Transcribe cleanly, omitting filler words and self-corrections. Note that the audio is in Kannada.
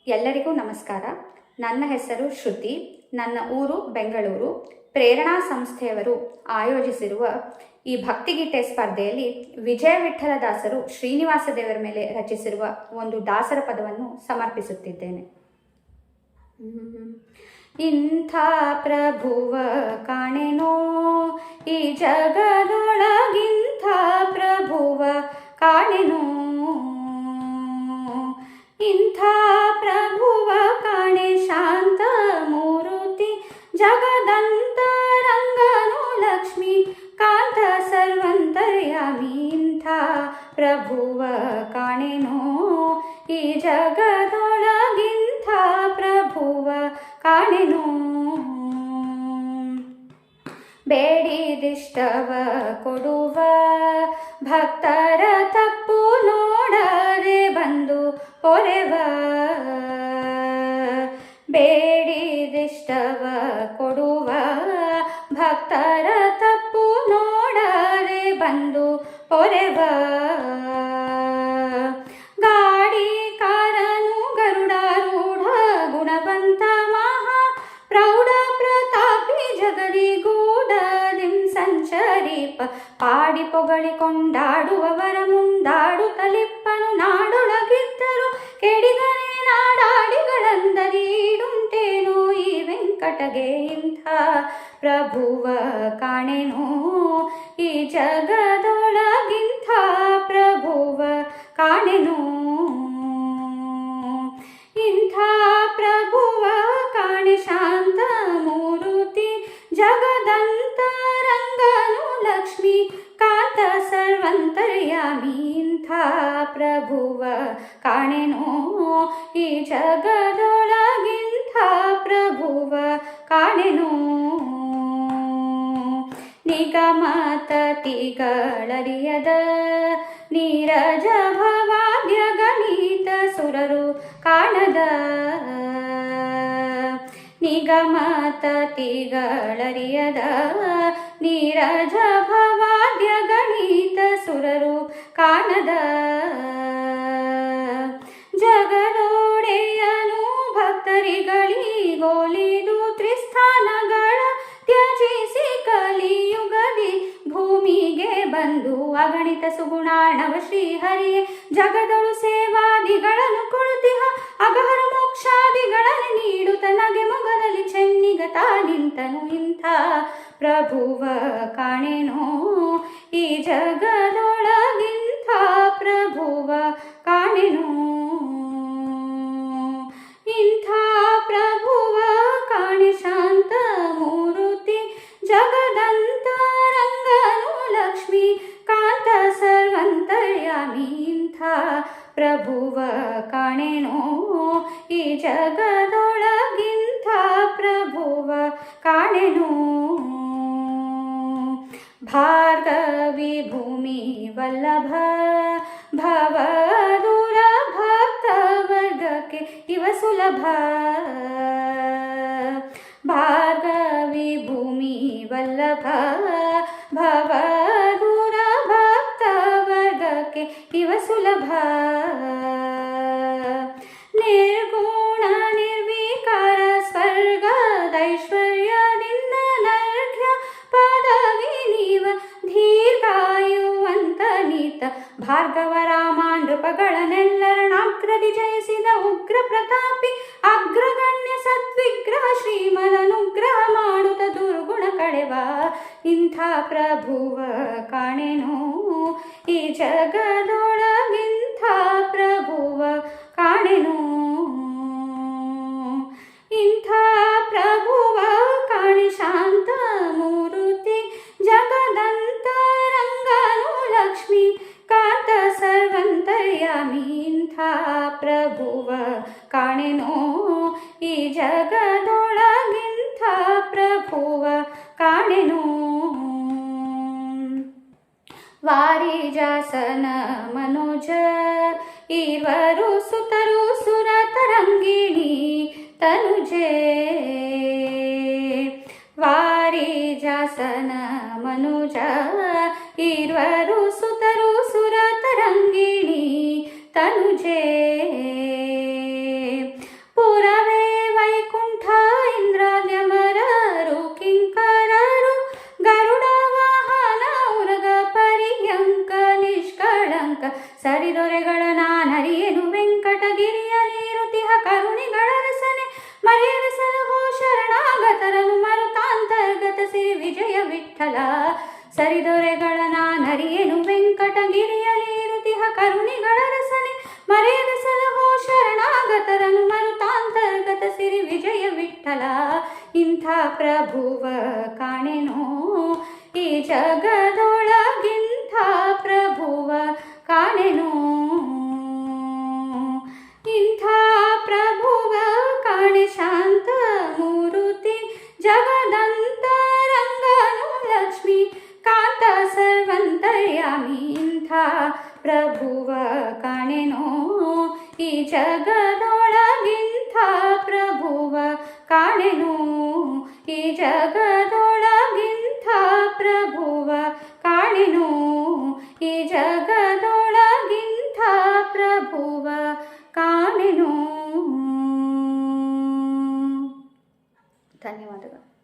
ಎಲ್ಲರಿಗೂ ನಮಸ್ಕಾರ. ನನ್ನ ಹೆಸರು ಶ್ರುತಿ. ನನ್ನ ಊರು ಬೆಂಗಳೂರು. ಪ್ರೇರಣಾ ಸಂಸ್ಥೆಯವರು ಆಯೋಜಿಸಿರುವ ಈ ಭಕ್ತಿಗೀತೆ ಸ್ಪರ್ಧೆಯಲ್ಲಿ ವಿಜಯ ವಿಠಲದಾಸರು ಶ್ರೀನಿವಾಸ ದೇವರ ಮೇಲೆ ರಚಿಸಿರುವ ಒಂದು ದಾಸರ ಪದವನ್ನು ಸಮರ್ಪಿಸುತ್ತಿದ್ದೇನೆ. ಇಂಥ ಪ್ರಭುವ ಕಾಣೆನೋ ಈ ಜಗದೊಳಗಿಂಥ ಪ್ರಭುವ ಕಾಣೆನೋ, ಇಂಥ ಪ್ರಭುವ ಕಾಣೆ ಶಾಂತ ಮೂರುತಿ ಜಗದಂತರಂಗನು ಲಕ್ಷ್ಮೀ ಕಾಂತ ಸರ್ವಂತರ್ಯಾಮಿ. ಇಂಥ ಪ್ರಭುವ ಕಾಣೆನೋ ಈ ಜಗದೊಳಗಿಂಥ ಪ್ರಭುವ ಕಾಣೆನೋ. ಬೇಡಿದಿಷ್ಟವ ಕೊಡುವ ಭಕ್ತರ ತಪ್ಪು ನೋಡದೆ ಬಂದು ಪೊರೆವ, ಬೇಡಿದಿಷ್ಟವ ಕೊಡುವ ಭಕ್ತರ ತಪ್ಪು ನೋಡದೆ ಬಂದು ಪೊರೆವ. ಗಾಡಿ ಕಾರನು ಗರುಡಾರೂಢ ಗುಣವಂತ ಮಹಾ ಪ್ರೌಢ ಪ್ರತಾಪಿ ಜಗದಿಗೂಢದಿಂ ಸಂಚರೀಪ ಪಾಡಿ ಪೊಗಳಿ ಕೊಂಡಾಡುವವರ ಮುಂದಾಡು ತಲಿಪ್ಪನು ನಾಡೊಳಗಿದ್ದರು ಕೆಡಿಗನೆ ನಾಡಾಡಿಗಳಂದರೀಡುಂಟೇನೋ ಈ ವೆಂಕಟಗೆ. ಇಂಥ ಪ್ರಭುವ ಕಾಣೆನೋ ಈ ಜಗದೊಳಗಿಂಥ ಪ್ರಭುವ ಕಾಣೆನೋ, ಇಂಥ ಪ್ರಭುವ ಕಾಣೆ ಶಾಂತ ಮೂರುತಿ ಜಗದಂತರಂಗನು ಲಕ್ಷ್ಮೀ ಕಾಂತ ಸರ್ವಂತರ್ಯಾಮಿ. ಇಂಥ ಪ್ರಭುವ ಕಾಣೆನೋ ಈ ಜಗದೊಳಗಿಂಥ ಪ್ರಭುವ ಕಾಣೆನೋ. ನಿಗಮತತಿಗಳರಿಯದ ನೀರಜ ಭವಾದ್ಯ ಗಣಿತ ಸುರರು ಕಾಣದ, ನಿಗಮತತಿಗಳರಿಯದ ನೀರಜ ಭವಾದ್ಯ ಗಣಿತ ಸುರರು ಕಾಣದ. ಜಗದೊಡೆಯನು ಭಕ್ತರಿಗಳಿಗೋಲಿದು ತ್ರಿಸ್ಥಾನಗಳ ತ್ಯಜಿಸಿ ಕಲಿಯುಗದಿ ಭೂಮಿಗೆ ಬಂದು ಅಗಣಿತ ಸುಗುಣಾರ್ಣವ ಶ್ರೀಹರಿಯೇ ಜಗದೊಳು ಸೇವಾದಿಗಳನ್ನು ಕೊಡುತ್ತಿಹ ಅಗಹರ ಮೋಕ್ಷಾದಿಗಳನ್ನು ನೀಡುತ್ತ ನಗೆ ಮೊಗದಲ್ಲಿ ಚೆನ್ನಿಗತ ನಿಂತನು. ಇಂಥ ಪ್ರಭುವ ಕಾಣೆನೋ ಈ ಜಗದೊಳಗಿಂಥ ಪ್ರಭುವ ಕಾಣೆನೋ, ಇಂಥ ಪ್ರಭುವ ಕಾಣೆ ಶಾಂತ ಮೂರುತಿ ಜಗದಂತರಂಗನು ಲಕ್ಷ್ಮೀ ಕಾಂತ ಸರ್ವಂತರ್ಯಾಮಿ. ಇಂಥ ಪ್ರಭುವ ಕಾಣೆನೋ ಈ ಜಗದೊಳಗಿಂಥ ಪ್ರಭುವ ಕಾಣೆನೋ. ಭಾರ್ಗವಿ ಭೂಮಿ ವಲ್ಲಭ ಭವದೂರ ಭಕ್ತ ವರ್ಗಕ್ಕೆ ಇವ ಸುಲಭ, ಭಾರ್ಗವಿ ಭೂಮಿ ವಲ್ಲಭ ಭವದೂರ ಭಕ್ತ ವರ್ಗಕ್ಕೆ ಇವ ಸುಲಭ. ನಿರ್ಗುಣ ನಿರ್ವಿಕಾರ ಸ್ವರ್ಗದೈಶ್ವರ್ಯದಿಂದ ನರ್ಘ್ಯ ಪದವಿ ನೀವ ದೀರ್ಘಾಯುವಂತ ನೀತ ಭಾರ್ಗವ ರಾಮ ನೃಪಗಳನ್ನೆಲ್ಲರನಾಗ್ರದಿ ಜಯಿಸಿದ ಉಗ್ರ ಪ್ರತಾಪಿ ಅಗ್ರಗಣ್ಯ ಸದ್ವಿಗ್ರಹ ಶ್ರೀಮದನುಗ್ರಹ ಮಾಡುತ್ತ ದುರ್ಗುಣ ಕಳೆವ. ಇಂಥ ಪ್ರಭುವ ಕಾಣೆನೋ ಈ ಜಗದೊಳಗಿಂಥ ಪ್ರಭುವ ಕಾಣೆನೋ, ಇಂಥ ಪ್ರಭುವ ಕಾಣೆ ಶಾಂತ ಮೂರುತಿ ಜಗದಂತರಂಗನು ಲಕ್ಷ್ಮೀ ಕಾಂತ ಸರ್ವಂತರ್ಯಾಮಿ. ಇಂಥ ಪ್ರಭುವ ಕಾಣೆನೋ ಈ ಜಗದೊಳಗಿಂಥ ಪ್ರಭುವ ಕಾಣೆನೋ. ವಾರಿಜಾಸನ ಮನೋಜ ಇವರು ಸುತರು ಸುರ ತರಂಗಿಣಿ ತನುಜೆ, ವಾರಿಜಾಸನ ಮನುಜ ಇವರು ಸುತರು ಸುರ ತರಂಗಿಣಿ ತನುಜೆ. ಸರಿದೊರೆಗಳ ನಾನರಿಯೇನು ವೆಂಕಟಗಿರಿಯಲಿರುತಿಹ ಕರುಣಿಗಳ ರಸನೆ ಮರೆಯದೆ ಸಲಹೋ ಶರಣಾಗತರನು ಮರುತಾಂತರ್ಗತ ಸಿರಿ ವಿಜಯ ವಿಠಲ. ಸರಿದೊರೆಗಳ ನಾನರಿಯೇನು ವೆಂಕಟಗಿರಿಯಲಿರುತಿಹ ಕರುಣಿಗಳ ರಸನೆ ಮರೆಯದೆ ಸಲಹೋ ಶರಣಾಗತರನು ಮರುತಾಂತರ್ಗತ ಸಿರಿ ವಿಜಯ ವಿಠಲ. ಇಂಥ ಪ್ರಭುವ ಕಾಣೆನೋ ಈ ಜಗದೊಳಗಿಂಥ ಪ್ರಭುವ ಕಾಣೆನೋ. ಇಂಥ ಪ್ರಭುವ ಕಾಣೆ ಶಾಂತ ಮೂರುತಿ ಜಗದಂತರಂಗನು ಲಕ್ಷ್ಮೀ ಕಾಂತ ಸರ್ವಂತರ್ಯಾಮಿ. ಇಂಥ ಪ್ರಭುವ ಕಾಣೆನೋ ಈ ಜಗದೊಳಗಿಂಥ ಪ್ರಭುವ ಕಾಣೆನೋ. ಈ ಜಗದೊಳಗಿಂಥ ಪ್ರಭುವ ಕಾಣೆನೋ. ಈ ಜಗದೊಳಗಿಂಥ ಪ್ರಭುವ ಕಾಣೆನೋ. ಧನ್ಯವಾದಗಳು.